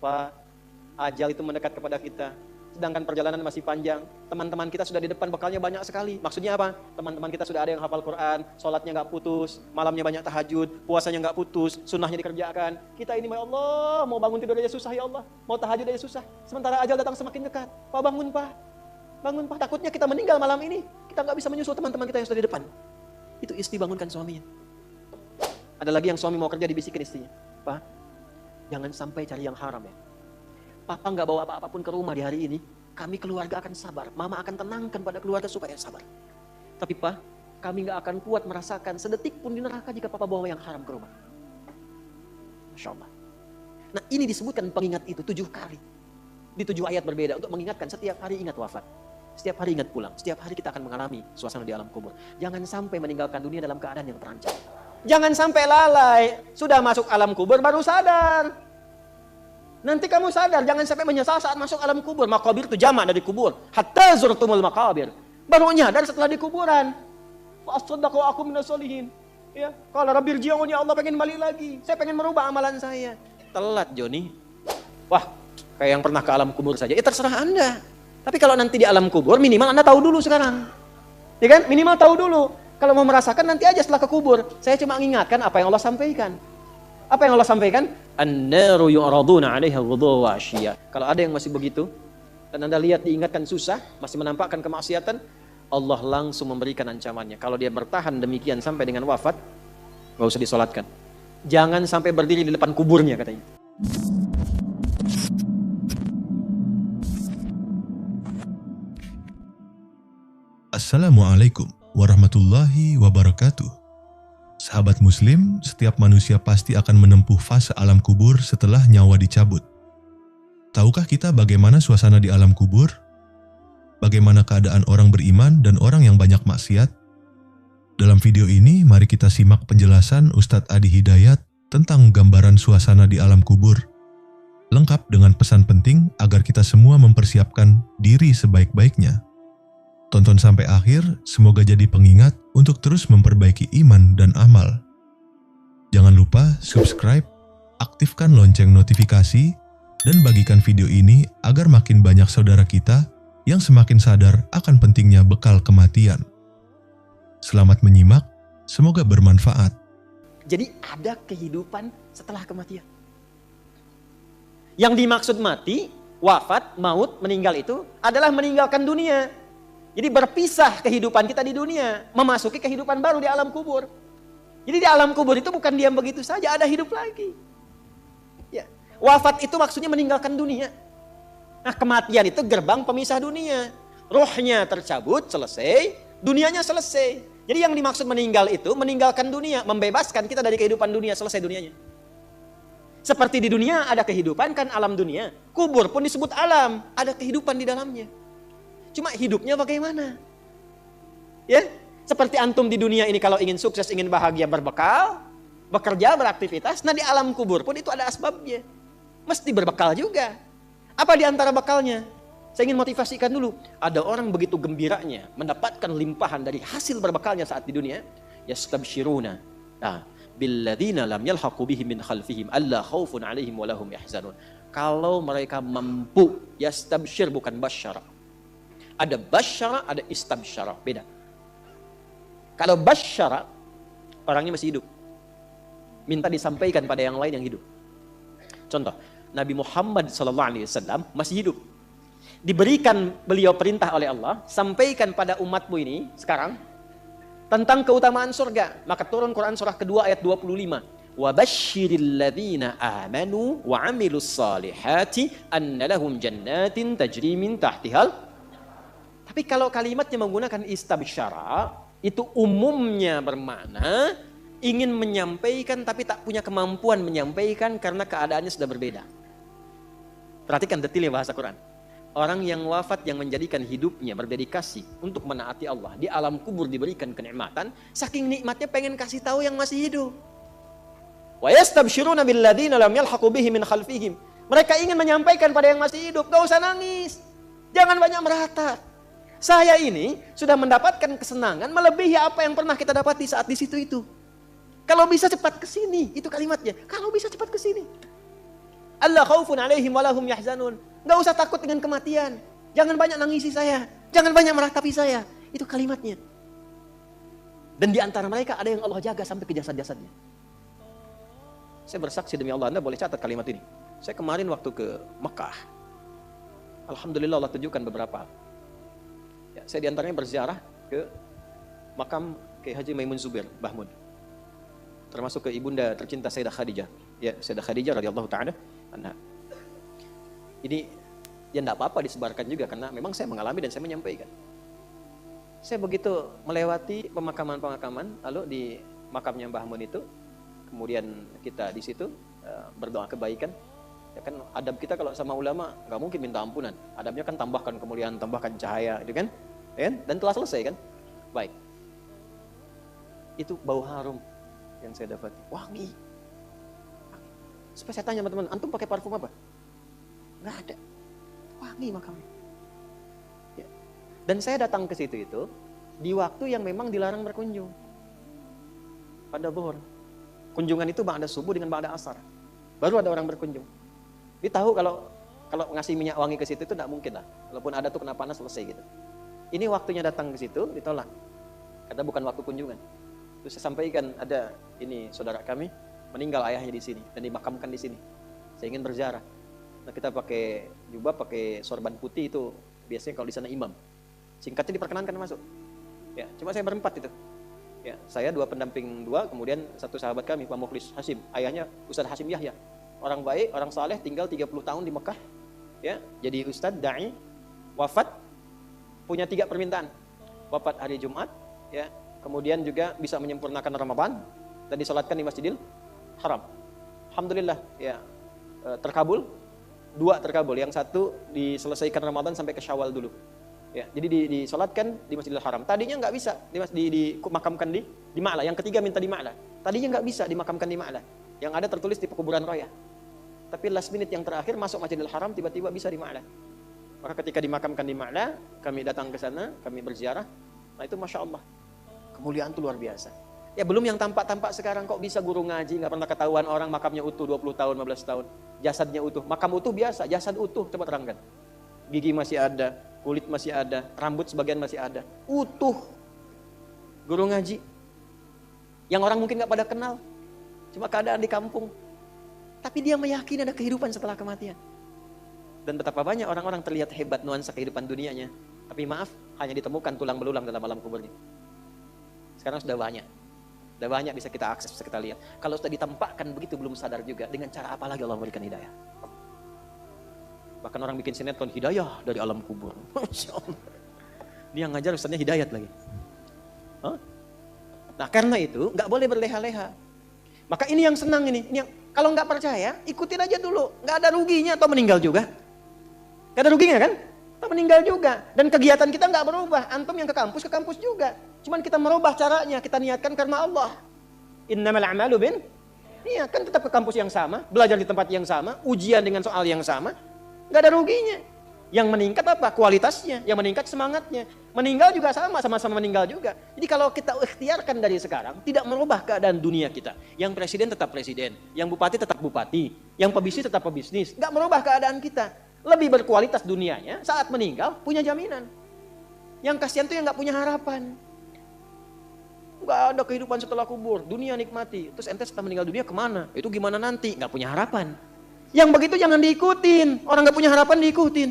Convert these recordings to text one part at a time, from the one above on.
Pak, ajal itu mendekat kepada kita. Sedangkan perjalanan masih panjang. Teman-teman kita sudah di depan, bekalnya banyak sekali. Maksudnya apa? Teman-teman kita sudah ada yang hafal Quran, sholatnya nggak putus, malamnya banyak tahajud, puasanya nggak putus, sunnahnya dikerjakan. Kita ini, ya Allah, mau bangun tidur aja susah ya Allah, mau tahajud aja susah. Sementara ajal datang semakin dekat. Pak, bangun Pak, bangun Pak. Takutnya kita meninggal malam ini, kita nggak bisa menyusul teman-teman kita yang sudah di depan. Itu istri bangunkan suaminya. Ada lagi yang suami mau kerja, dibisikin istrinya, Pak, jangan sampai cari yang haram ya. Papa nggak bawa apa-apapun ke rumah di hari ini, kami keluarga akan sabar. Mama akan tenangkan pada keluarga supaya sabar. Tapi Pak, kami nggak akan kuat merasakan sedetik pun di neraka jika Papa bawa yang haram ke rumah. Masya Allah. Nah ini disebutkan pengingat itu 7 kali. Di 7 ayat berbeda untuk mengingatkan setiap hari ingat wafat. Setiap hari ingat pulang. Setiap hari kita akan mengalami suasana di alam kubur. Jangan sampai meninggalkan dunia dalam keadaan yang terancam. Jangan sampai lalai. Sudah masuk alam kubur baru sadar. Nanti kamu sadar, jangan sampai menyesal saat masuk alam kubur. Makabir itu jamak dari kubur. Hatta zurtumul makabir. Baru nyadar setelah di kuburan. Fa'asaddaqu aku minas solihin. Ya, kalau Rabbi rji'un, ya Allah pengen balik lagi. Saya pengen merubah amalan saya. Telat Joni. Wah, kayak yang pernah ke alam kubur saja. Ya terserah Anda. Tapi kalau nanti di alam kubur, minimal Anda tahu dulu sekarang. Ya kan? Minimal tahu dulu. Kalau mau merasakan nanti aja setelah ke kubur. Saya cuma mengingatkan apa yang Allah sampaikan. Apa yang Allah sampaikan? An-naru yu'raduna 'alaiha ghudwan wa 'ashiyya. Kalau ada yang masih begitu dan Anda lihat diingatkan susah, masih menampakkan kemaksiatan, Allah langsung memberikan ancamannya. Kalau dia bertahan demikian sampai dengan wafat, enggak usah disolatkan. Jangan sampai berdiri di depan kuburnya katanya. Assalamualaikum warahmatullahi wabarakatuh. Sahabat muslim, setiap manusia pasti akan menempuh fase alam kubur setelah nyawa dicabut. Tahukah kita bagaimana suasana di alam kubur? Bagaimana keadaan orang beriman dan orang yang banyak maksiat? Dalam video ini, mari kita simak penjelasan Ustadz Adi Hidayat tentang gambaran suasana di alam kubur. Lengkap dengan pesan penting agar kita semua mempersiapkan diri sebaik-baiknya. Tonton sampai akhir, semoga jadi pengingat untuk terus memperbaiki iman dan amal. Jangan lupa subscribe, aktifkan lonceng notifikasi, dan bagikan video ini agar makin banyak saudara kita yang semakin sadar akan pentingnya bekal kematian. Selamat menyimak, semoga bermanfaat. Jadi ada kehidupan setelah kematian. Yang dimaksud mati, wafat, maut, meninggal itu adalah meninggalkan dunia. Jadi berpisah kehidupan kita di dunia, memasuki kehidupan baru di alam kubur. Jadi di alam kubur itu bukan diam begitu saja, ada hidup lagi. Ya. Wafat itu maksudnya meninggalkan dunia. Nah kematian itu gerbang pemisah dunia. Rohnya tercabut, selesai, dunianya selesai. Jadi yang dimaksud meninggal itu meninggalkan dunia, membebaskan kita dari kehidupan dunia, selesai dunianya. Seperti di dunia ada kehidupan kan alam dunia, kubur pun disebut alam, ada kehidupan di dalamnya. Cuma hidupnya bagaimana? Ya, seperti antum di dunia ini kalau ingin sukses, ingin bahagia, berbekal, bekerja, beraktivitas. Nah di alam kubur pun itu ada asbabnya. Mesti berbekal juga. Apa di antara bekalnya? Saya ingin motivasikan dulu. Ada orang begitu gembiranya mendapatkan limpahan dari hasil berbekalnya saat di dunia. Yastabshiruna. Nah, billadzina lam yalhaqu bihim min khalfihim alla khaufun 'alaihim wa lahum yahzanun. Kalau mereka mampu, yastabshir bukan basyara. Ada basyara, ada istabsyara, beda. Kalau basyara, orangnya masih hidup. Minta disampaikan pada yang lain yang hidup. Contoh, Nabi Muhammad SAW masih hidup. Diberikan beliau perintah oleh Allah, sampaikan pada umatmu ini sekarang tentang keutamaan surga. Maka turun Quran surah kedua ayat 25. Wa basyiril ladzina amanu wa 'amilus salihati anna lahum jannatin tajri min tahtihal. Tapi kalau kalimatnya menggunakan istabsyara, itu umumnya bermakna ingin menyampaikan tapi tak punya kemampuan menyampaikan karena keadaannya sudah berbeda. Perhatikan detailnya bahasa Quran. Orang yang wafat yang menjadikan hidupnya berdedikasi untuk menaati Allah, di alam kubur diberikan kenikmatan, saking nikmatnya pengen kasih tahu yang masih hidup. Wa yastabsyiruna billadzina lam yalhaqu bihim min khalfihim. Mereka ingin menyampaikan pada yang masih hidup, gak usah nangis. Jangan banyak meratap. Saya ini sudah mendapatkan kesenangan melebihi apa yang pernah kita dapati saat di situ itu. Kalau bisa cepat ke sini, itu kalimatnya. Kalau bisa cepat ke sini. alla khaufun alaihim walahum yahzanun. Enggak usah takut dengan kematian. Jangan banyak nangisi saya. Jangan banyak meratapi saya. Itu kalimatnya. Dan di antara mereka ada yang Allah jaga sampai ke jasad-jasadnya. Saya bersaksi demi Allah, Anda boleh catat kalimat ini. Saya kemarin waktu ke Mekah, alhamdulillah Allah tunjukkan beberapa. Ya, saya diantaranya berziarah ke makam Kiai Haji Maimun Zubair Bahmun, termasuk ke ibunda tercinta Sayyidah Khadijah. Ya, Sayyidah Khadijah radhiyallahu taala anha. Ini ya enggak apa-apa disebarkan juga karena memang saya mengalami dan saya menyampaikan. Saya begitu melewati pemakaman-pemakaman, lalu di makamnya Mbah Mun itu, kemudian kita di situ berdoa kebaikan. Ya kan adab kita kalau sama ulama nggak mungkin minta ampunan. Adabnya kan tambahkan kemuliaan, tambahkan cahaya, gitu kan? Ya kan? Dan telah selesai kan? Baik. Itu bau harum yang saya dapat. Wangi. Supaya saya tanya teman-teman, antum pakai parfum apa? Nggak ada. Wangi makamnya. Ya. Dan saya datang ke situ itu di waktu yang memang dilarang berkunjung. Pada zuhur. Kunjungan itu ba'da subuh dengan ba'da asar. Baru ada orang berkunjung. Dia tahu kalau ngasih minyak wangi ke situ itu tidak mungkin lah. Walaupun ada tuh kena panas selesai gitu. Ini waktunya datang ke situ ditolak. Kata bukan waktu kunjungan. Terus saya sampaikan ada ini saudara kami meninggal ayahnya di sini dan dimakamkan di sini. Saya ingin berziarah. Nah kita pakai jubah, pakai sorban putih itu biasanya kalau di sana imam. Singkatnya diperkenankan masuk. Ya, cuma saya berempat itu. Ya, saya 2 pendamping 2, kemudian 1 sahabat kami Pak Mukhlis Hasim, ayahnya Ustaz Hasim Yahya. Orang baik, orang saleh, tinggal 30 tahun di Mekah. Ya, jadi ustaz, dai, wafat, punya 3 permintaan. Wafat hari Jumat, ya, kemudian juga bisa menyempurnakan Ramadan dan disolatkan di Masjidil Haram. Alhamdulillah, ya, terkabul. 2 terkabul, yang 1 diselesaikan Ramadan sampai ke Syawal dulu. Ya, jadi disolatkan di Masjidil Haram. Tadinya nggak bisa dimakamkan di Ma'la. Yang ketiga minta di Ma'la. Tadinya nggak bisa dimakamkan di Ma'la. Yang ada tertulis di pekuburan Roya. Tapi last minute yang terakhir masuk Masjidil Haram tiba-tiba bisa di Ma'la. Maka ketika dimakamkan di Ma'la, kami datang ke sana, kami berziarah. Nah itu Masya Allah. Kemuliaan itu luar biasa. Ya belum yang tampak-tampak sekarang kok bisa guru ngaji, nggak pernah ketahuan orang makamnya utuh 20 tahun, 15 tahun. Jasadnya utuh. Makam utuh biasa, jasad utuh. Coba terangkan. Gigi masih ada, kulit masih ada, rambut sebagian masih ada. Utuh. Guru ngaji. Yang orang mungkin nggak pada kenal. Cuma keadaan di kampung. Tapi dia meyakini ada kehidupan setelah kematian. Dan betapa banyak orang-orang terlihat hebat nuansa kehidupan dunianya. Tapi maaf, hanya ditemukan tulang belulang dalam alam kuburnya. Sekarang sudah banyak. Sudah banyak bisa kita akses, bisa kita lihat. Kalau sudah ditampakkan begitu belum sadar juga. Dengan cara apa lagi Allah memberikan hidayah. Bahkan orang bikin sinetron hidayah dari alam kubur. Masya Allah. Dia ngajar ustaznya hidayat lagi. Hah? Nah karena itu nggak boleh berleha-leha. Maka ini yang senang ini yang kalau nggak percaya, ikutin aja dulu. Nggak ada ruginya atau meninggal juga. Nggak ada ruginya kan? Atau meninggal juga. Dan kegiatan kita nggak berubah. Antum yang ke kampus juga. Cuman kita merubah caranya. Kita niatkan karena Allah. Innamal a'malu bin. Iya kan tetap ke kampus yang sama. Belajar di tempat yang sama. Ujian dengan soal yang sama. Nggak ada ruginya. Yang meningkat apa? Kualitasnya. Yang meningkat semangatnya. Meninggal juga sama-sama meninggal juga. Jadi kalau kita ikhtiarkan dari sekarang, tidak merubah keadaan dunia kita. Yang presiden tetap presiden. Yang bupati tetap bupati. Yang pebisnis tetap pebisnis. Nggak merubah keadaan kita. Lebih berkualitas dunianya, saat meninggal punya jaminan. Yang kasihan tuh yang nggak punya harapan. Nggak ada kehidupan setelah kubur. Dunia nikmati. Terus ente setelah meninggal dunia kemana? Itu gimana nanti? Nggak punya harapan. Yang begitu jangan diikutin. Orang nggak punya harapan diikutin.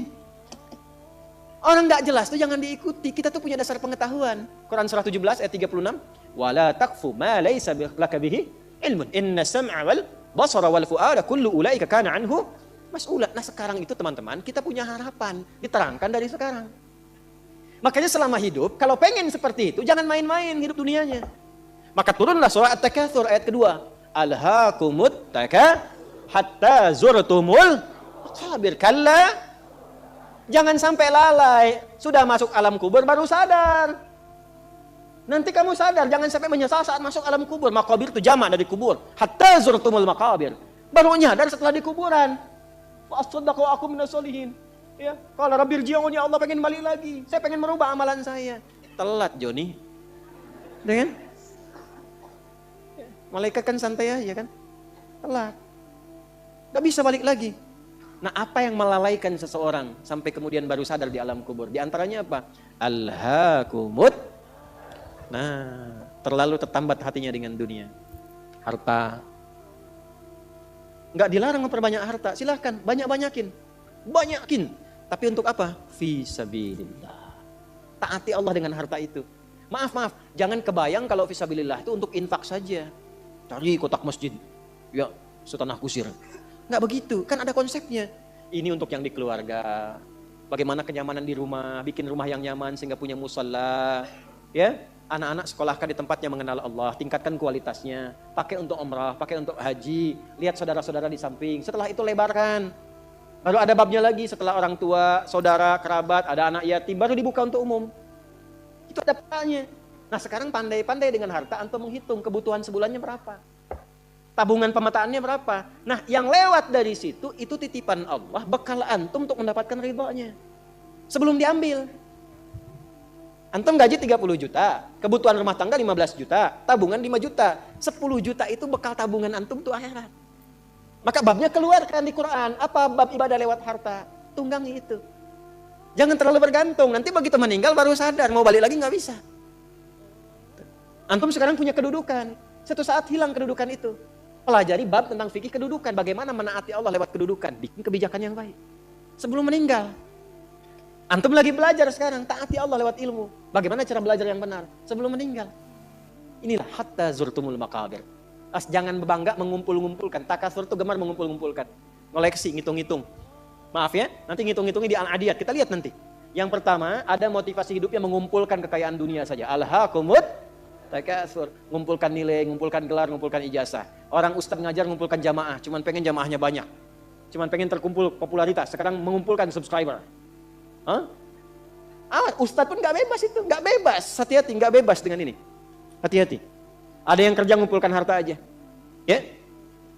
Orang nggak jelas tuh jangan diikuti. Kita tuh punya dasar pengetahuan. Quran surah 17 ayat 36. Wala taqfu ma laysa laka bihi ilmun. Inna sam'a wal basara wal fu'ada kullu ulaika kana anhu mas'ula. Nah sekarang itu teman-teman kita punya harapan. Diterangkan dari sekarang. Makanya selama hidup kalau pengen seperti itu jangan main-main hidup dunianya. Maka turunlah surah At-Takatsur ayat kedua. Alhaakumut hatta zurtumul maqabir. Kalla. Jangan sampai lalai. Sudah masuk alam kubur baru sadar. Nanti kamu sadar. Jangan sampai menyesal saat masuk alam kubur. Maqabir itu jamak dari kubur. Hatta zurtumul maqabir. Baru nyadar setelah di kuburan. Wa as-saddaqu aku minas solihin. Ya, kalau Rabbir ji'un ya Allah pengen balik lagi. Saya pengen merubah amalan saya. Telat Joni. Dengan malaikat kan santai aja kan. Telat. Gak bisa balik lagi. Nah, apa yang melalaikan seseorang sampai kemudian baru sadar di alam kubur? Di antaranya apa? Alhaakumut. Nah, terlalu tertambat hatinya dengan dunia. Harta. Gak dilarang memperbanyak harta, silahkan banyakin. Tapi untuk apa? Fisabilillah. Taati Allah dengan harta itu. Maaf, jangan kebayang kalau fisabilillah itu untuk infak saja. Cari kotak masjid, ya setanah kusir. Nggak begitu, kan ada konsepnya. Ini untuk yang di keluarga, bagaimana kenyamanan di rumah, bikin rumah yang nyaman sehingga punya musalla. Ya, anak-anak sekolahkan di tempatnya mengenal Allah, tingkatkan kualitasnya. Pakai untuk umrah, pakai untuk haji, lihat saudara-saudara di samping. Setelah itu lebarkan. Baru ada babnya lagi setelah orang tua, saudara, kerabat, ada anak yatim, baru dibuka untuk umum. Itu ada petanya. Nah, sekarang pandai-pandai dengan harta, antum menghitung kebutuhan sebulannya berapa. Tabungan pemetaannya berapa. Nah, yang lewat dari situ, itu titipan Allah, bekal antum untuk mendapatkan ridhonya. Sebelum diambil. Antum gaji 30 juta, kebutuhan rumah tangga 15 juta, tabungan 5 juta. 10 juta itu bekal tabungan antum untuk akhirat. Maka babnya keluarkan di Quran. Apa bab ibadah lewat harta? Tunggangi itu. Jangan terlalu bergantung. Nanti begitu meninggal baru sadar. Mau balik lagi nggak bisa. Antum sekarang punya kedudukan. Suatu saat hilang kedudukan itu. Pelajari bab tentang fikih kedudukan. Bagaimana menaati Allah lewat kedudukan. Bikin kebijakan yang baik. Sebelum meninggal. Antum lagi belajar sekarang. Taati Allah lewat ilmu. Bagaimana cara belajar yang benar. Sebelum meninggal. Inilah hatta zurtumul maqabir. Jangan bangga mengumpul-ngumpulkan. Takasur itu gemar mengumpul-ngumpulkan. Koleksi, ngitung-ngitung. Maaf ya, nanti ngitung-ngitungnya di Al-Adiyat. Kita lihat nanti. Yang pertama, ada motivasi hidupnya mengumpulkan kekayaan dunia saja. Alhaakumut takasur. Ngumpulkan nilai, ngumpulkan gelar, ngumpulkan ijazah. Orang ustaz ngajar ngumpulkan jamaah. Cuman pengen jamaahnya banyak. Cuman pengen terkumpul popularitas. Sekarang mengumpulkan subscriber. Ustaz pun gak bebas itu. Gak bebas. Hati-hati, gak bebas dengan ini. Hati-hati. Ada yang kerja ngumpulkan harta aja. Ya?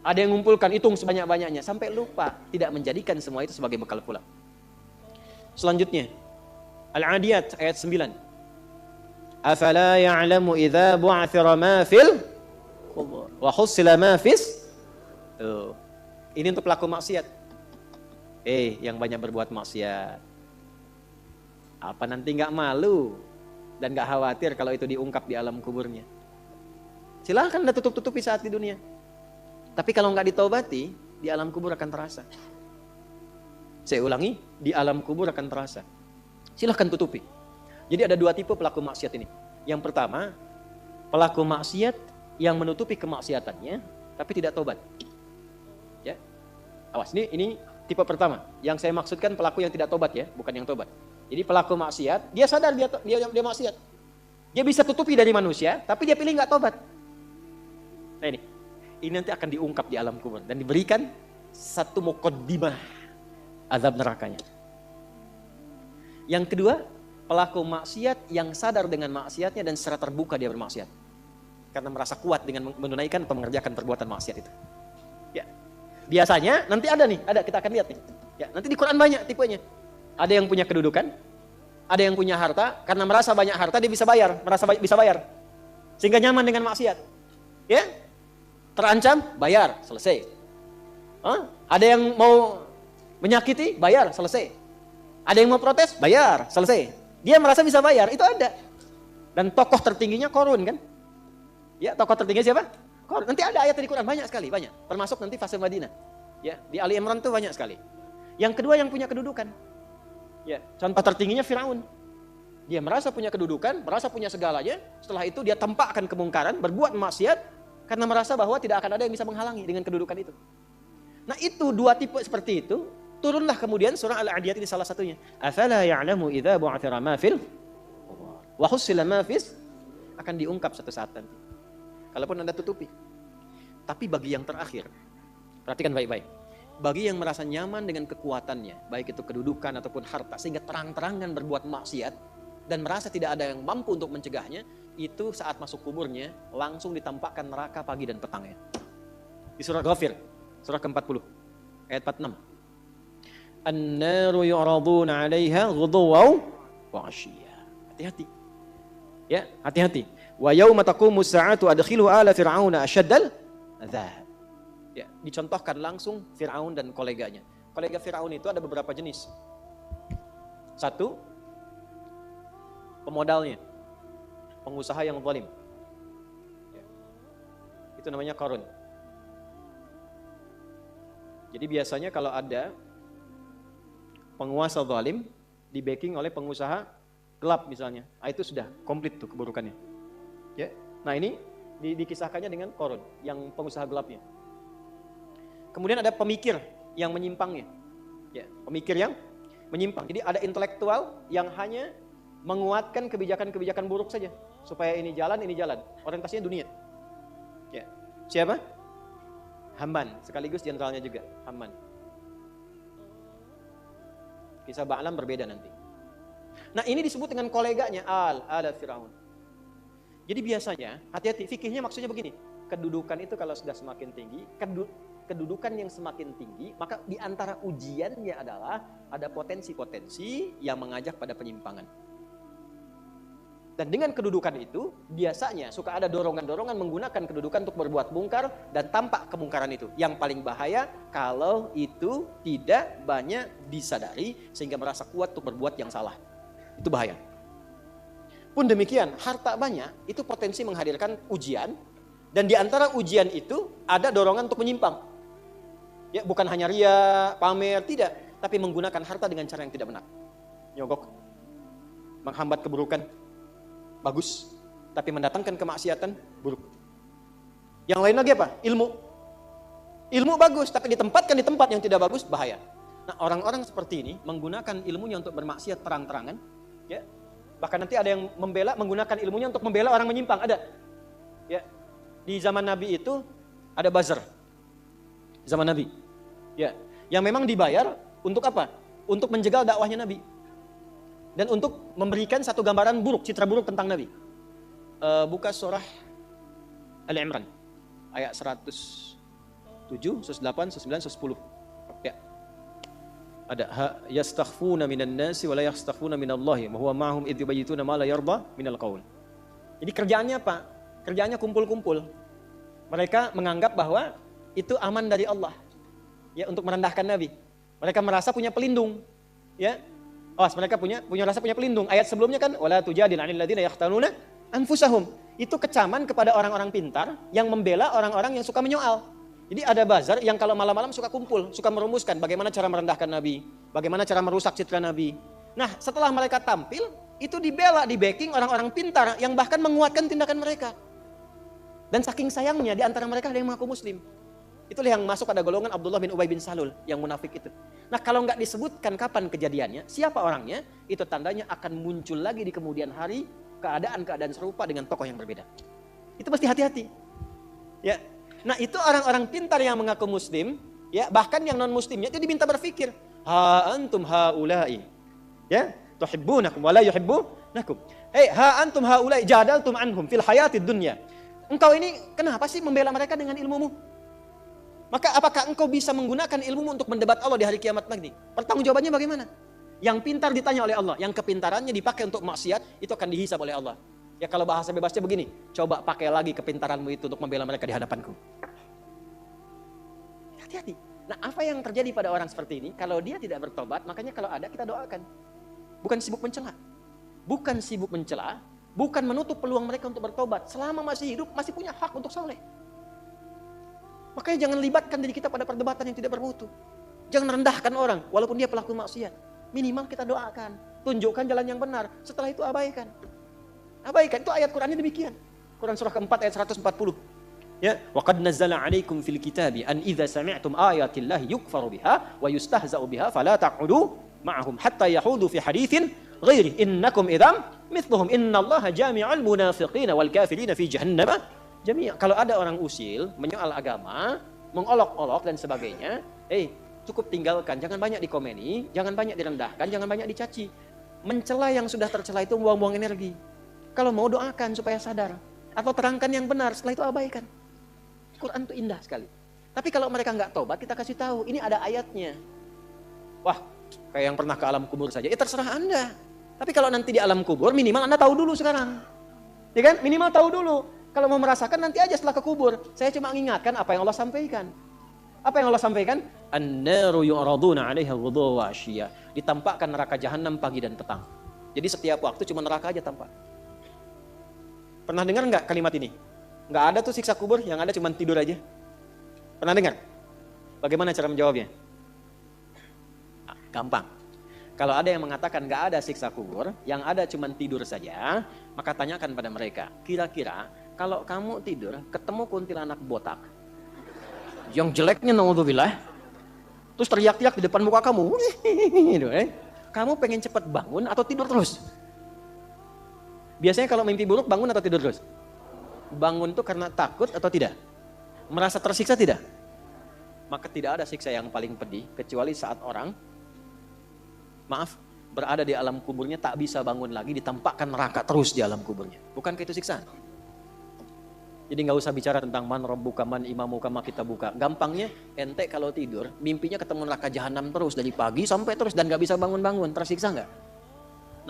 Ada yang ngumpulkan, hitung sebanyak-banyaknya. Sampai lupa. Tidak menjadikan semua itu sebagai bekal pulang. Selanjutnya. Al-Adiyat ayat 9. Afala ya'lamu idza bu'athira ma fil qubur wa hussila ma fis. Tuh. Ini untuk pelaku maksiat. Yang banyak berbuat maksiat. Apa nanti enggak malu dan enggak khawatir kalau itu diungkap di alam kuburnya? Silahkan anda tutup-tutupi saat di dunia. Tapi kalau enggak ditobati, di alam kubur akan terasa. Saya ulangi, di alam kubur akan terasa. Silahkan tutupi. Jadi ada dua tipe pelaku maksiat ini. Yang pertama, pelaku maksiat yang menutupi kemaksiatannya, tapi tidak tobat. Ya, awas, ini tipe pertama. Yang saya maksudkan pelaku yang tidak tobat ya, bukan yang tobat. Jadi pelaku maksiat, dia sadar dia maksiat. Dia bisa tutupi dari manusia, tapi dia pilih nggak tobat. Nah ini nanti akan diungkap di alam kubur dan diberikan satu muqaddimah azab nerakanya. Yang kedua, pelaku maksiat yang sadar dengan maksiatnya dan secara terbuka dia bermaksiat. Karena merasa kuat dengan menunaikan atau mengerjakan perbuatan maksiat itu. Ya. Biasanya nanti ada kita akan lihat nih. Ya, nanti di Quran banyak tipenya. Ada yang punya kedudukan, ada yang punya harta, karena merasa banyak harta dia bisa bayar. Sehingga nyaman dengan maksiat. Ya? Terancam, bayar, selesai. Ada yang mau menyakiti, bayar, selesai. Ada yang mau protes, bayar, selesai. Dia merasa bisa bayar, itu ada. Dan tokoh tertingginya Qarun kan? Ya, tokoh tertingginya siapa? Qarun. Nanti ada ayat di Quran banyak sekali, banyak. Termasuk nanti fase Madinah. Ya, di Ali Imran tuh banyak sekali. Yang kedua yang punya kedudukan. Ya, contoh tertingginya Firaun. Dia merasa punya kedudukan, merasa punya segalanya. Setelah itu dia tampakkan kemungkaran, berbuat maksiat karena merasa bahwa tidak akan ada yang bisa menghalangi dengan kedudukan itu. Nah, itu dua tipe seperti itu. Turunlah kemudian surah Al-Adiyat ini salah satunya. Afala ya'lamu idza bu'athira ma fil wa hussila ma fis, akan diungkap suatu saat nanti. Kalaupun Anda tutupi. Tapi bagi yang terakhir, perhatikan baik-baik. Bagi yang merasa nyaman dengan kekuatannya, baik itu kedudukan ataupun harta, sehingga terang-terangan berbuat maksiat dan merasa tidak ada yang mampu untuk mencegahnya, itu saat masuk kuburnya langsung ditampakkan neraka pagi dan petangnya. Di surah Ghafir, surah ke-40, ayat 46. An-naru yu'raduna 'alaiha ghuduwan wa 'ashiyya. Hati-hati. Ya, hati-hati. Wa yauma taqumu as-sa'atu adkhilu ala fir'auna ashaddal adzab. Ya, dicontohkan langsung Fir'aun dan koleganya. Kolega Fir'aun itu ada beberapa jenis. Satu, pemodalnya, pengusaha yang zalim. Ya. Itu namanya Qarun. Jadi biasanya kalau ada penguasa zalim di backing oleh pengusaha gelap misalnya, itu sudah komplit tuh keburukannya. Ya. Nah ini dikisahkannya dengan Qarun yang pengusaha gelapnya. Kemudian ada pemikir yang menyimpangnya. Ya, pemikir yang menyimpang. Jadi ada intelektual yang hanya menguatkan kebijakan-kebijakan buruk saja supaya ini jalan. Orientasinya dunia. Ya. Siapa? Haman, sekaligus jenderalnya juga, Haman. Kisah Ba'lam berbeda nanti. Nah, ini disebut dengan koleganya ala Firaun. Jadi biasanya, hati-hati, fikihnya maksudnya begini. Kedudukan itu kalau sudah semakin tinggi, kedudukan yang semakin tinggi, maka di antara ujiannya adalah ada potensi-potensi yang mengajak pada penyimpangan. Dan dengan kedudukan itu, biasanya suka ada dorongan-dorongan menggunakan kedudukan untuk berbuat mungkar dan tampak kemungkaran itu. Yang paling bahaya kalau itu tidak banyak disadari sehingga merasa kuat untuk berbuat yang salah. Itu bahaya. Pun demikian, harta banyak itu potensi menghadirkan ujian, dan di antara ujian itu ada dorongan untuk menyimpang. Ya, bukan hanya ria, pamer, tidak, tapi menggunakan harta dengan cara yang tidak benar. Nyogok, menghambat keburukan, bagus, tapi mendatangkan kemaksiatan, buruk. Yang lain lagi apa? Ilmu bagus, tapi ditempatkan di tempat yang tidak bagus, bahaya. Nah, orang-orang seperti ini menggunakan ilmunya untuk bermaksiat terang-terangan, ya. Bahkan nanti ada yang menggunakan ilmunya untuk membela orang menyimpang, ada. Ya. Di zaman Nabi itu ada buzzer. Zaman Nabi. Ya, yang memang dibayar untuk apa? Untuk menjegal dakwahnya Nabi. Dan untuk memberikan satu gambaran buruk, citra buruk tentang Nabi. Buka surah Al-Imran ayat 107, 108, 109, 110. Ya. Ada yastakhfuna minan nasi wa la yastakhfuna minallahi wa huwa ma'hum idh yubayyituna ma la yarda minal qaul. Jadi kerjaannya apa? Kerjaannya kumpul-kumpul. Mereka menganggap bahwa itu aman dari Allah. Ya, untuk merendahkan Nabi. Mereka merasa punya pelindung. Ya. Mereka punya rasa punya pelindung. Ayat sebelumnya kan wala tujadil 'anil ladzina yahtanuna anfusahum. Itu kecaman kepada orang-orang pintar yang membela orang-orang yang suka menyoal. Jadi ada bazar yang kalau malam-malam suka kumpul, suka merumuskan bagaimana cara merendahkan Nabi, bagaimana cara merusak citra Nabi. Nah, setelah mereka tampil, itu dibela, di backing orang-orang pintar yang bahkan menguatkan tindakan mereka. Dan saking sayangnya di antara mereka ada yang mengaku muslim. Itulah yang masuk pada golongan Abdullah bin Ubay bin Salul yang munafik itu. Nah, kalau nggak disebutkan kapan kejadiannya, siapa orangnya, itu tandanya akan muncul lagi di kemudian hari keadaan-keadaan serupa dengan tokoh yang berbeda. Itu mesti hati-hati. Ya. Nah, itu orang-orang pintar yang mengaku muslim, ya, bahkan yang non muslimnya itu diminta berpikir, ha antum haula'i, ya, tuhibbunakum wa la yuhibbunakum. Ha antum haula'i jadaltum anhum fil hayatid dunya. Engkau ini kenapa sih membela mereka dengan ilmumu? Maka apakah engkau bisa menggunakan ilmumu untuk mendebat Allah di hari kiamat nanti? Pertanggungjawabannya bagaimana? Yang pintar ditanya oleh Allah, yang kepintarannya dipakai untuk maksiat, itu akan dihisab oleh Allah. Ya, kalau bahasa bebasnya begini, coba pakai lagi kepintaranmu itu untuk membela mereka di hadapanku. Hati-hati. Nah, apa yang terjadi pada orang seperti ini? Kalau dia tidak bertobat, makanya kalau ada kita doakan. Bukan sibuk mencela. Bukan menutup peluang mereka untuk bertobat. Selama masih hidup, masih punya hak untuk soleh. Makanya jangan libatkan diri kita pada perdebatan yang tidak bermutu. Jangan rendahkan orang, walaupun dia pelaku maksiat. Minimal kita doakan, tunjukkan jalan yang benar. Setelah itu abaikan. Itu ayat Qur'annya demikian. Quran surah keempat ayat 140. Ya, wa qad nazzala 'alaikum fil kitabi an idza sami'tum ayatillahi yukfaru biha wa yustahza'u biha fala taq'udu ma'ahum hatta yahudu fi haditsin ghairi innakum idzam mithluhum innallaha jami'ul munafiqina wal kafirina fi jahannam jami'a. Kalau ada orang usil menyoal agama, mengolok-olok dan sebagainya, cukup tinggalkan, jangan banyak dikomeni, jangan banyak direndahkan, jangan banyak dicaci. Mencela yang sudah tercela itu buang-buang energi. Kalau mau doakan supaya sadar, atau terangkan yang benar, setelah itu abaikan. Quran itu indah sekali. Tapi kalau mereka nggak tobat, kita kasih tahu, ini ada ayatnya. Wah, kayak yang pernah ke alam kubur saja, terserah Anda. Tapi kalau nanti di alam kubur, minimal Anda tahu dulu sekarang. Ya kan? Minimal tahu dulu. Kalau mau merasakan nanti aja setelah ke kubur. Saya cuma mengingatkan apa yang Allah sampaikan. Apa yang Allah sampaikan? An-naru yu'raduna 'alaiha ghudwan wa 'ashiyya. Ditampakkan neraka jahanam pagi dan petang. Jadi setiap waktu cuma neraka aja tampak. Pernah dengar nggak kalimat ini? Nggak ada tuh siksa kubur, yang ada cuma tidur aja. Pernah dengar? Bagaimana cara menjawabnya? Gampang. Kalau ada yang mengatakan nggak ada siksa kubur, yang ada cuma tidur saja, maka tanyakan pada mereka, kira-kira kalau kamu tidur ketemu kuntilanak botak, yang jeleknya naudzubillah, terus teriak-teriak di depan muka kamu, kamu pengen cepat bangun atau tidur terus? Biasanya kalau mimpi buruk bangun atau tidur terus? Bangun tuh karena takut atau tidak? Merasa tersiksa tidak? Maka tidak ada siksa yang paling pedih kecuali saat orang, berada di alam kuburnya tak bisa bangun lagi, ditampakkan neraka terus di alam kuburnya. Bukankah itu siksaan? Jadi nggak usah bicara tentang man rabbuka man imamuka ma kita buka. Gampangnya ente kalau tidur mimpinya ketemu neraka jahanam terus dari pagi sampai terus dan nggak bisa bangun-bangun, tersiksa nggak?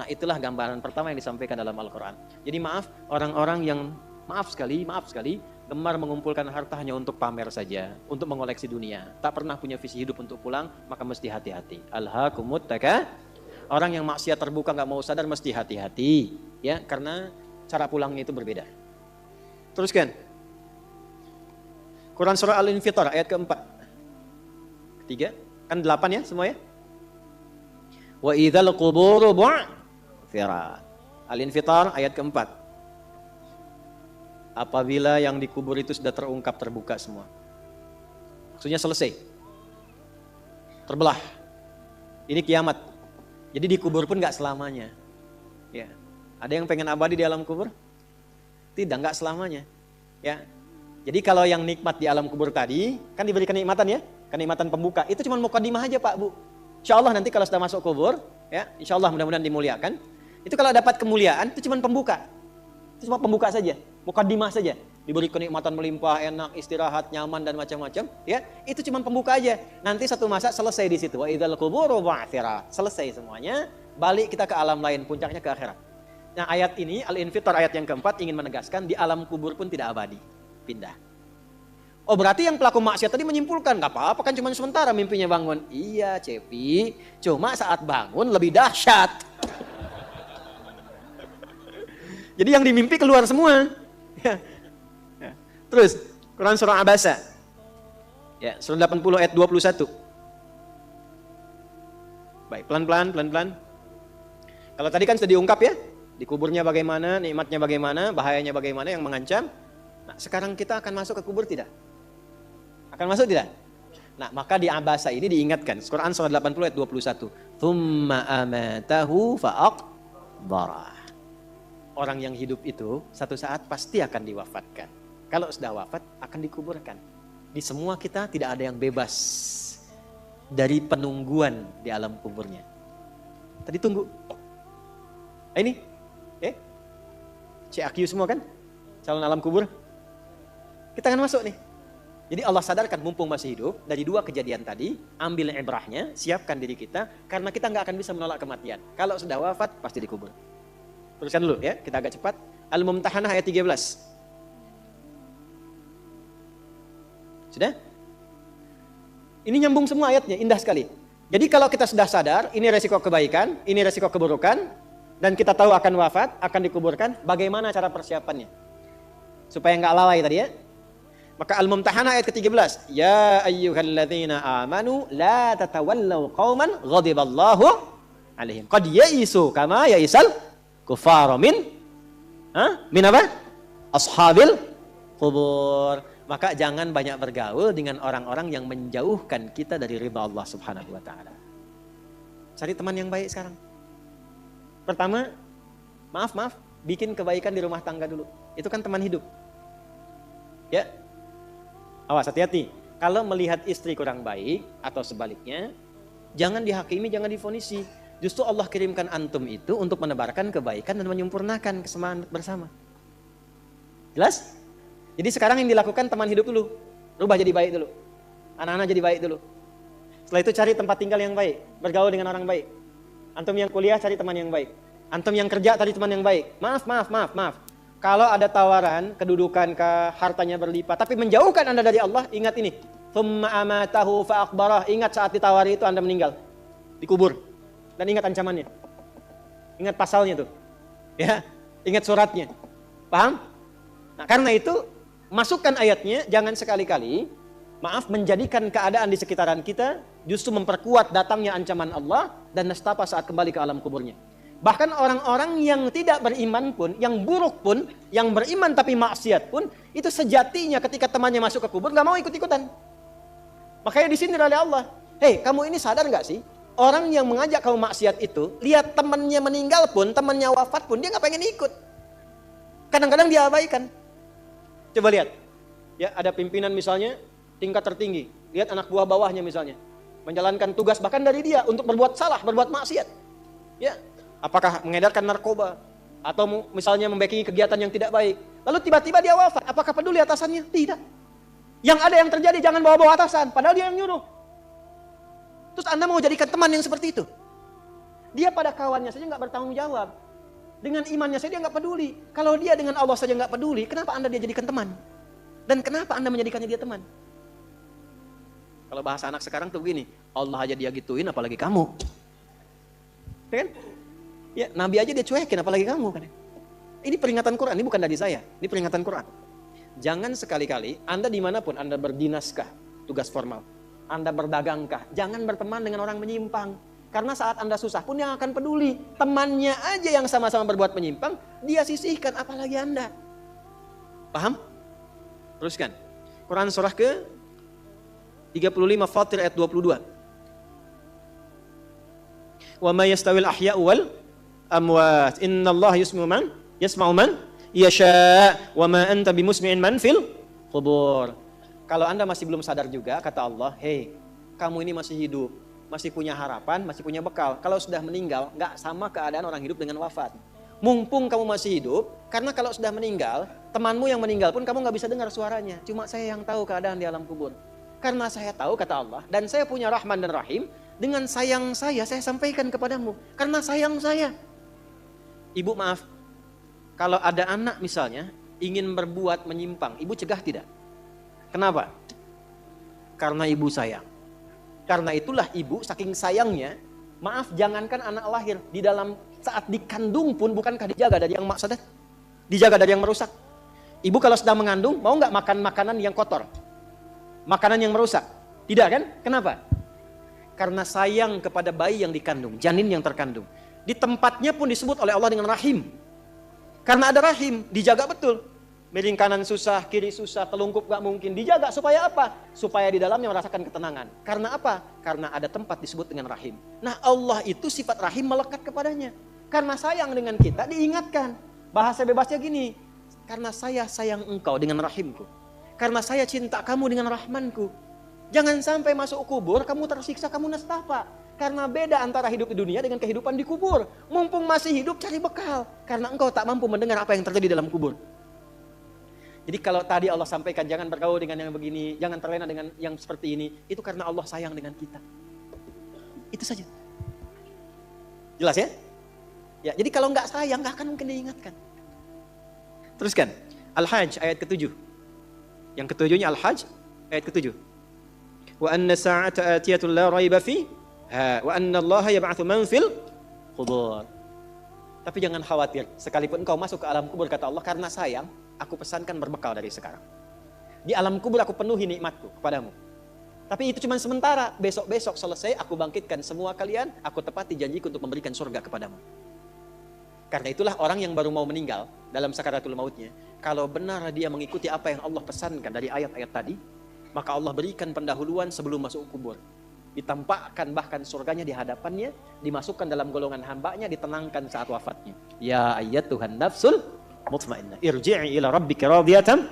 Nah itulah gambaran pertama yang disampaikan dalam Al-Quran. Jadi orang-orang yang maaf sekali gemar mengumpulkan harta hanya untuk pamer saja, untuk mengoleksi dunia, tak pernah punya visi hidup untuk pulang, maka mesti hati-hati. Alhaakumut takatsur. Orang yang maksiat terbuka nggak mau sadar mesti hati-hati, ya, karena cara pulangnya itu berbeda. Teruskan. Quran surah Al-Infitar ayat keempat. Ketiga, kan 8 ya semua ya. Wa idzal quburu bu'thirat. Al-Infitar ayat keempat. Apabila yang dikubur itu sudah terungkap, terbuka semua. Maksudnya selesai. Terbelah. Ini kiamat. Jadi dikubur pun gak selamanya. Ya. Ada yang pengen abadi di alam kubur? Tidak, gak selamanya. Ya. Jadi kalau yang nikmat di alam kubur tadi, kan diberi kenikmatan ya, kenikmatan pembuka. Itu cuma mukadimah aja Pak Bu. Insya Allah nanti kalau sudah masuk kubur, ya, insya Allah mudah-mudahan dimuliakan. Itu kalau dapat kemuliaan, itu cuma pembuka. Itu cuma pembuka saja, mukadimah saja. Diberi kenikmatan melimpah, enak, istirahat, nyaman dan macam-macam, ya. Itu cuma pembuka aja. Nanti satu masa selesai di situ. Wa idzal quburu bu'thirat. Selesai semuanya, balik kita ke alam lain, puncaknya ke akhirat. Nah, ayat ini Al-Infitar ayat yang keempat ingin menegaskan di alam kubur pun tidak abadi. Pindah. Oh, berarti yang pelaku maksiat tadi menyimpulkan, enggak apa-apa kan cuma sementara mimpinya bangun. Iya, Cepi, cuma saat bangun lebih dahsyat. Jadi yang dimimpi keluar semua. Ya. Ya. Terus, Quran surah Abasa. Ya, surah 80 ayat 21. Baik, pelan-pelan. Kalau tadi kan sudah diungkap ya, di kuburnya bagaimana, nikmatnya bagaimana, bahayanya bagaimana yang mengancam. Nah, sekarang kita akan masuk ke kubur tidak? Akan masuk tidak? Nah, maka di Abasa ini diingatkan. Quran surah 80 ayat 21. Tsumma amatahu fa'aqbarah. Orang yang hidup itu satu saat pasti akan diwafatkan. Kalau sudah wafat akan dikuburkan. Di semua kita tidak ada yang bebas dari penungguan di alam kuburnya. Tadi tunggu. Ini, CAQ semua kan? Calon alam kubur. Kita akan masuk nih. Jadi Allah sadarkan mumpung masih hidup, dari dua kejadian tadi, ambil ibrahnya, siapkan diri kita, karena kita nggak akan bisa menolak kematian. Kalau sudah wafat, pasti dikubur. Teruskan dulu ya, kita agak cepat. Al-Mumtahanah ayat 13. Sudah? Ini nyambung semua ayatnya, indah sekali. Jadi kalau kita sudah sadar, ini resiko kebaikan, ini resiko keburukan, dan kita tahu akan wafat, akan dikuburkan, bagaimana cara persiapannya? Supaya nggak lalai tadi ya. Maka Al-Mumtahanah ayat ke-13. Ya ayyuhalladzina amanu la tatawallaw qauman ghadiballahu alaihim. Qad ya'isu kama ya'isal kufaru min apa? Ashabil kubur. Maka jangan banyak bergaul dengan orang-orang yang menjauhkan kita dari ridha Allah Subhanahu wa taala. Cari teman yang baik sekarang. Pertama, maaf, bikin kebaikan di rumah tangga dulu. Itu kan teman hidup. Ya. Awas, hati-hati. Kalau melihat istri kurang baik atau sebaliknya, jangan dihakimi, jangan difonisi. Justru Allah kirimkan antum itu untuk menebarkan kebaikan dan menyempurnakan kesemaan bersama. Jelas? Jadi sekarang yang dilakukan teman hidup dulu. Rubah jadi baik dulu. Anak-anak jadi baik dulu. Setelah itu cari tempat tinggal yang baik. Bergaul dengan orang baik. Antum yang kuliah cari teman yang baik. Antum yang kerja cari teman yang baik. Maaf. Kalau ada tawaran, kedudukan, hartanya berlipat, tapi menjauhkan Anda dari Allah, ingat ini. thumma amatahu fa aqbarah. Ingat saat ditawari itu Anda meninggal, dikubur. Dan ingat ancamannya. Ingat pasalnya tuh. Ya, ingat suratnya. Paham? Nah, karena itu masukkan ayatnya, jangan sekali-kali menjadikan keadaan di sekitaran kita justru memperkuat datangnya ancaman Allah dan nestapa saat kembali ke alam kuburnya. Bahkan orang-orang yang tidak beriman pun, yang buruk pun, yang beriman tapi maksiat pun, itu sejatinya ketika temannya masuk ke kubur gak mau ikut-ikutan. Makanya disindir oleh Allah. Hei, kamu ini sadar gak sih? Orang yang mengajak kamu maksiat itu, lihat temannya meninggal pun, temannya wafat pun, dia gak pengen ikut. Kadang-kadang dia abaikan. Coba lihat. Ya, ada pimpinan misalnya, tingkat tertinggi. Lihat anak buah bawahnya misalnya. Menjalankan tugas bahkan dari dia untuk berbuat salah, berbuat maksiat. Ya, apakah mengedarkan narkoba. Atau misalnya membackingi kegiatan yang tidak baik. Lalu tiba-tiba dia wafat. Apakah peduli atasannya? Tidak. Yang ada yang terjadi, jangan bawa-bawa atasan. Padahal dia yang nyuruh. Terus Anda mau jadikan teman yang seperti itu? Dia pada kawannya saja nggak bertanggung jawab. Dengan imannya saja dia nggak peduli. Kalau dia dengan Allah saja nggak peduli, kenapa Anda dia jadikan teman? Dan kenapa Anda menjadikannya dia teman? Kalau bahasa anak sekarang tuh begini, Allah aja dia gituin, apalagi kamu. Ya kan? Ya, Nabi aja dia cuekin, apalagi kamu kan? Ini peringatan Quran, ini bukan dari saya. Ini peringatan Quran. Jangan sekali-kali Anda dimanapun Anda berdinaskah, tugas formal, Anda berdagangkah, jangan berteman dengan orang menyimpang. Karena saat Anda susah pun yang akan peduli. Temannya aja yang sama-sama berbuat menyimpang, dia sisihkan, apalagi Anda. Paham? Teruskan. Quran surah ke 35 Fatir ayat 22. Wa ma yastawil ahya'u wal amwat. Innallaha yasma'u man yasha' wa ma anta bimusmi'in man fil qubur. Kalau Anda masih belum sadar juga, kata Allah, hei, kamu ini masih hidup, masih punya harapan, masih punya bekal. Kalau sudah meninggal, nggak sama keadaan orang hidup dengan wafat. Mumpung kamu masih hidup, karena kalau sudah meninggal, temanmu yang meninggal pun kamu nggak bisa dengar suaranya. Cuma saya yang tahu keadaan di alam kubur. Karena saya tahu, kata Allah, dan saya punya Rahman dan Rahim, dengan sayang saya sampaikan kepadamu. Karena sayang saya. Ibu maaf, kalau ada anak misalnya, ingin berbuat menyimpang, ibu cegah tidak? Kenapa? Karena ibu sayang. Karena itulah ibu saking sayangnya, maaf jangankan anak lahir, di dalam saat dikandung pun bukankah dijaga dari yang maksadat? Dijaga dari yang merusak. Ibu kalau sedang mengandung, mau nggak makan makanan yang kotor? Makanan yang merusak? Tidak kan? Kenapa? Karena sayang kepada bayi yang dikandung, janin yang terkandung. Di tempatnya pun disebut oleh Allah dengan rahim. Karena ada rahim, dijaga betul. Miring kanan susah, kiri susah, telungkup gak mungkin. Dijaga supaya apa? Supaya di dalamnya merasakan ketenangan. Karena apa? Karena ada tempat disebut dengan rahim. Nah, Allah itu sifat rahim melekat kepadanya. Karena sayang dengan kita diingatkan. Bahasa bebasnya gini, karena saya sayang engkau dengan rahimku. Karena saya cinta kamu dengan rahmanku. Jangan sampai masuk kubur kamu tersiksa, kamu nestapa. Karena beda antara hidup di dunia dengan kehidupan di kubur. Mumpung masih hidup cari bekal. Karena engkau tak mampu mendengar apa yang terjadi dalam kubur. Jadi kalau tadi Allah sampaikan jangan bergaul dengan yang begini, jangan terlena dengan yang seperti ini, itu karena Allah sayang dengan kita. Itu saja. Jelas ya? Ya, jadi kalau nggak sayang nggak akan mungkin diingatkan. Teruskan. Al-Hajj ayat ke-7. Yang ketujuhnya Al-Hajj ayat ke-7. Wa anna sa'ata atiyatun la raiba fiha wa anna Allah yab'atsu man fil qubur. Tapi jangan khawatir, sekalipun engkau masuk ke alam kubur kata Allah, karena sayang aku pesankan berbekal dari sekarang. Di alam kubur aku penuhi nikmatku kepadamu. Tapi itu cuma sementara. Besok-besok selesai aku bangkitkan semua kalian. Aku tepati janjiku untuk memberikan surga kepadamu. Karena itulah orang yang baru mau meninggal dalam sakaratul mautnya, kalau benar dia mengikuti apa yang Allah pesankan dari ayat-ayat tadi, maka Allah berikan pendahuluan sebelum masuk kubur. Ditampakkan bahkan surganya di hadapannya, dimasukkan dalam golongan hambanya, ditenangkan saat wafatnya. Ya ayyatuhan nafsul mutmainnah irji'i ila rabbika radiyatan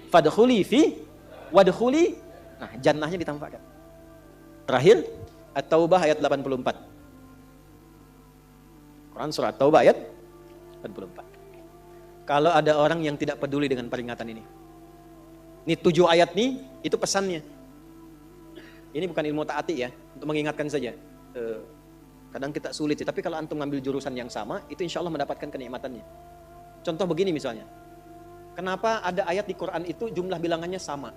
fadkhuli fi wadkhuli. Nah, jannahnya ditampakkan. Terakhir At-Taubah ayat 84. Quran surah At-Taubah ayat 84. Kalau ada orang yang tidak peduli dengan peringatan ini. Ini 7 ayat nih, itu pesannya. Ini bukan ilmu ta'ati ya, untuk mengingatkan saja. Kadang kita sulit sih, tapi kalau antum ngambil jurusan yang sama, itu insya Allah mendapatkan kenikmatannya. Contoh begini misalnya, kenapa ada ayat di Quran itu jumlah bilangannya sama?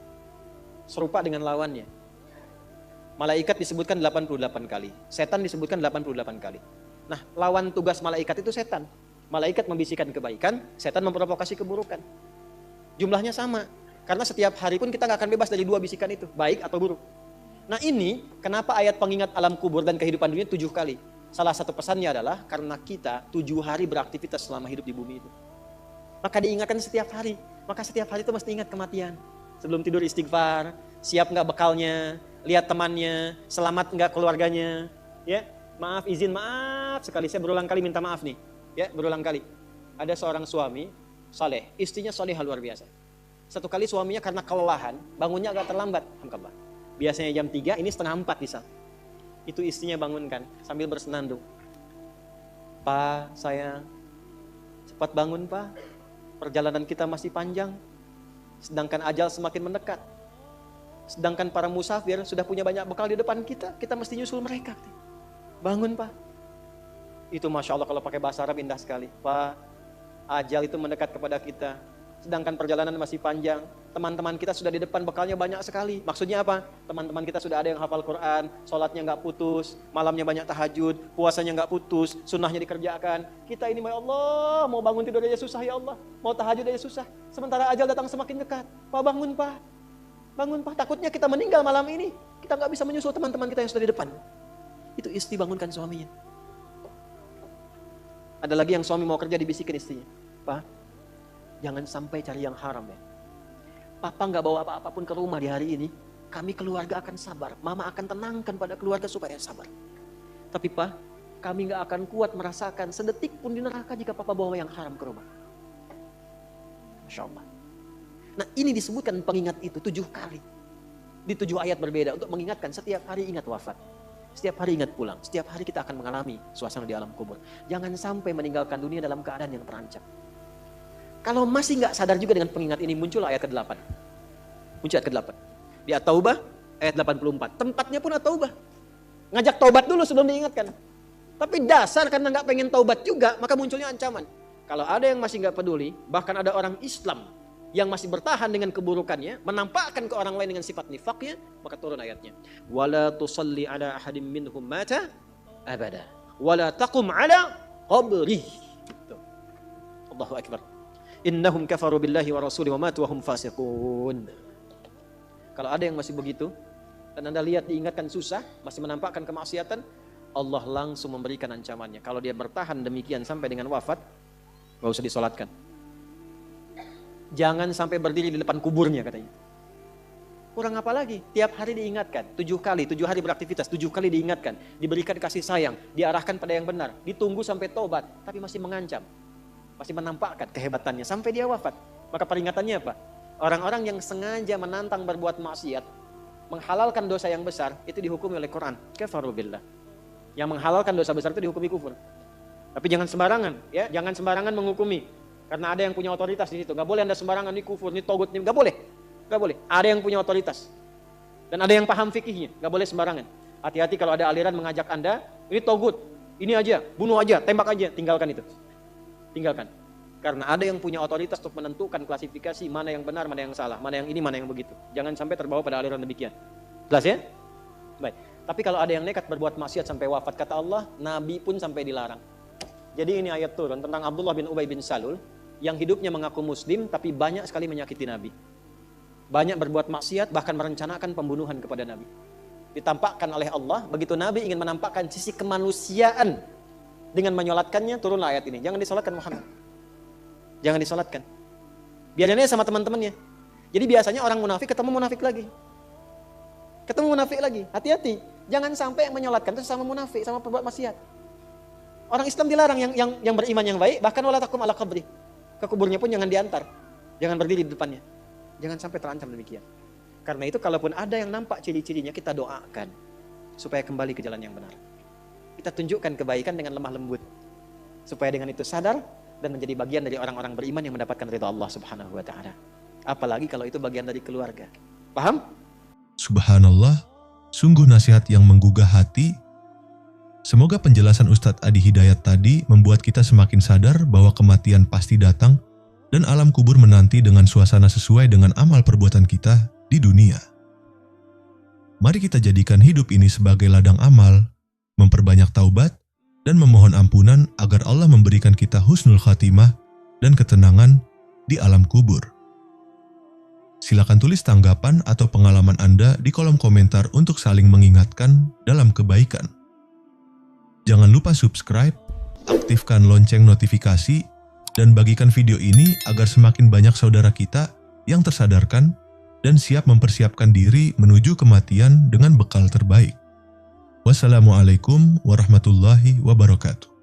serupa dengan lawannya. Malaikat disebutkan 88 kali, setan disebutkan 88 kali. Nah, lawan tugas malaikat itu setan. Malaikat membisikkan kebaikan, setan memprovokasi keburukan. Jumlahnya sama, karena setiap hari pun kita nggak akan bebas dari dua bisikan itu, baik atau buruk. Nah ini, kenapa ayat pengingat alam kubur dan kehidupan dunia 7 kali? Salah satu pesannya adalah karena kita 7 hari beraktivitas selama hidup di bumi itu. Maka diingatkan setiap hari. Maka setiap hari itu mesti ingat kematian. Sebelum tidur istighfar, siap nggak bekalnya, lihat temannya, selamat nggak keluarganya, ya maaf maaf sekali, saya berulang kali minta maaf nih, ya berulang kali. Ada seorang suami saleh, istrinya salehah luar biasa. Satu kali suaminya karena kelelahan, bangunnya agak terlambat, alhamdulillah. Biasanya jam 3, ini setengah 4 bisa. Itu istrinya bangunkan sambil bersenandung. Pak, sayang, cepat bangun Pak, perjalanan kita masih panjang, sedangkan ajal semakin mendekat. Sedangkan para musafir sudah punya banyak bekal di depan kita mesti nyusul mereka. Bangun Pak. Itu Masya Allah kalau pakai bahasa Arab indah sekali. Pak, ajal itu mendekat kepada kita, sedangkan perjalanan masih panjang. Teman-teman kita sudah di depan, bekalnya banyak sekali. Maksudnya apa? Teman-teman kita sudah ada yang hafal Quran, sholatnya nggak putus, malamnya banyak tahajud, puasanya nggak putus, sunnahnya dikerjakan. Kita ini, ya Allah, mau bangun tidur aja susah ya Allah, mau tahajud aja susah. Sementara ajal datang semakin dekat. Pak, bangun Pak. Bangun Pak, takutnya kita meninggal malam ini, kita nggak bisa menyusul teman-teman kita yang sudah di depan. Itu istri bangunkan suaminya. Ada lagi yang suami mau kerja dibisikin istrinya. Pak, jangan sampai cari yang haram ya. Papa nggak bawa apa-apa pun ke rumah di hari ini, kami keluarga akan sabar. Mama akan tenangkan pada keluarga supaya sabar. Tapi Pak, kami nggak akan kuat merasakan sedetik pun di neraka jika Papa bawa yang haram ke rumah. Masya Allah. Nah ini disebutkan pengingat itu 7 kali. Di 7 ayat berbeda untuk mengingatkan setiap hari ingat wafat. Setiap hari ingat pulang. Setiap hari kita akan mengalami suasana di alam kubur. Jangan sampai meninggalkan dunia dalam keadaan yang terancam. Kalau masih nggak sadar juga dengan pengingat ini, muncul ayat ke-8. Muncul ayat ke-8. Di At-Taubah ayat 84. Tempatnya pun At-Taubah. Ngajak taubat dulu sebelum diingatkan. Tapi dasar karena nggak pengen taubat juga, maka munculnya ancaman. Kalau ada yang masih nggak peduli, bahkan ada orang Islam yang masih bertahan dengan keburukannya, menampakkan ke orang lain dengan sifat nifaknya, maka turun ayatnya. Wala tusalli ala ahadim minhum mata abada. Wala taqum ala qabri. Allahu akbar. Innahum kafaru billahi wa rasuli wa matu wa hum fasiqun. Kalau ada yang masih begitu, dan Anda lihat diingatkan susah, masih menampakkan kemaksiatan, Allah langsung memberikan ancamannya. Kalau dia bertahan demikian sampai dengan wafat, gak usah disolatkan. Jangan sampai berdiri di depan kuburnya katanya. Kurang apa lagi? Tiap hari diingatkan, 7 kali, 7 hari beraktivitas, 7 kali diingatkan, diberikan kasih sayang, diarahkan pada yang benar, ditunggu sampai tobat, tapi masih mengancam, masih menampakkan kehebatannya sampai dia wafat. Maka peringatannya apa? Orang-orang yang sengaja menantang berbuat maksiat, menghalalkan dosa yang besar, itu dihukumi oleh Quran. Kafaru billah. Yang menghalalkan dosa besar itu dihukumi kufur. Tapi jangan sembarangan, ya, jangan sembarangan menghukumi. Karena ada yang punya otoritas di situ. Gak boleh Anda sembarangan, ini kufur, ini togut, ini gak boleh. Gak boleh. Ada yang punya otoritas. Dan ada yang paham fikihnya. Gak boleh sembarangan. Hati-hati kalau ada aliran mengajak Anda, ini togut, ini aja, bunuh aja, tembak aja. Tinggalkan itu. Tinggalkan. Karena ada yang punya otoritas untuk menentukan klasifikasi mana yang benar, mana yang salah, mana yang ini, mana yang begitu. Jangan sampai terbawa pada aliran demikian. Jelas ya? Baik. Tapi kalau ada yang nekat berbuat maksiat sampai wafat, kata Allah, Nabi pun sampai dilarang. Jadi ini ayat turun tentang Abdullah bin Ubay bin Salul yang hidupnya mengaku muslim tapi banyak sekali menyakiti Nabi. Banyak berbuat maksiat, bahkan merencanakan pembunuhan kepada Nabi. Ditampakkan oleh Allah, begitu Nabi ingin menampakkan sisi kemanusiaan dengan menyolatkannya, turunlah ayat ini. Jangan disolatkan Muhammad. Jangan disolatkan. Biarinnya sama teman-temannya. Jadi biasanya orang munafik ketemu munafik lagi. Ketemu munafik lagi. Hati-hati. Jangan sampai yang menyolatkan itu sama munafik, sama perbuat maksiat. Orang Islam dilarang yang beriman yang baik, bahkan wala taqum ala qabri. Ke kuburnya pun jangan diantar. Jangan berdiri di depannya. Jangan sampai terancam demikian. Karena itu kalaupun ada yang nampak ciri-cirinya, kita doakan supaya kembali ke jalan yang benar. Kita tunjukkan kebaikan dengan lemah lembut. Supaya dengan itu sadar dan menjadi bagian dari orang-orang beriman yang mendapatkan ridha Allah Subhanahu wa taala. Apalagi kalau itu bagian dari keluarga. Paham? Subhanallah, sungguh nasihat yang menggugah hati. Semoga penjelasan Ustadz Adi Hidayat tadi membuat kita semakin sadar bahwa kematian pasti datang dan alam kubur menanti dengan suasana sesuai dengan amal perbuatan kita di dunia. Mari kita jadikan hidup ini sebagai ladang amal, memperbanyak taubat, dan memohon ampunan agar Allah memberikan kita husnul khatimah dan ketenangan di alam kubur. Silakan tulis tanggapan atau pengalaman Anda di kolom komentar untuk saling mengingatkan dalam kebaikan. Jangan lupa subscribe, aktifkan lonceng notifikasi, dan bagikan video ini agar semakin banyak saudara kita yang tersadarkan dan siap mempersiapkan diri menuju kematian dengan bekal terbaik. Wassalamualaikum warahmatullahi wabarakatuh.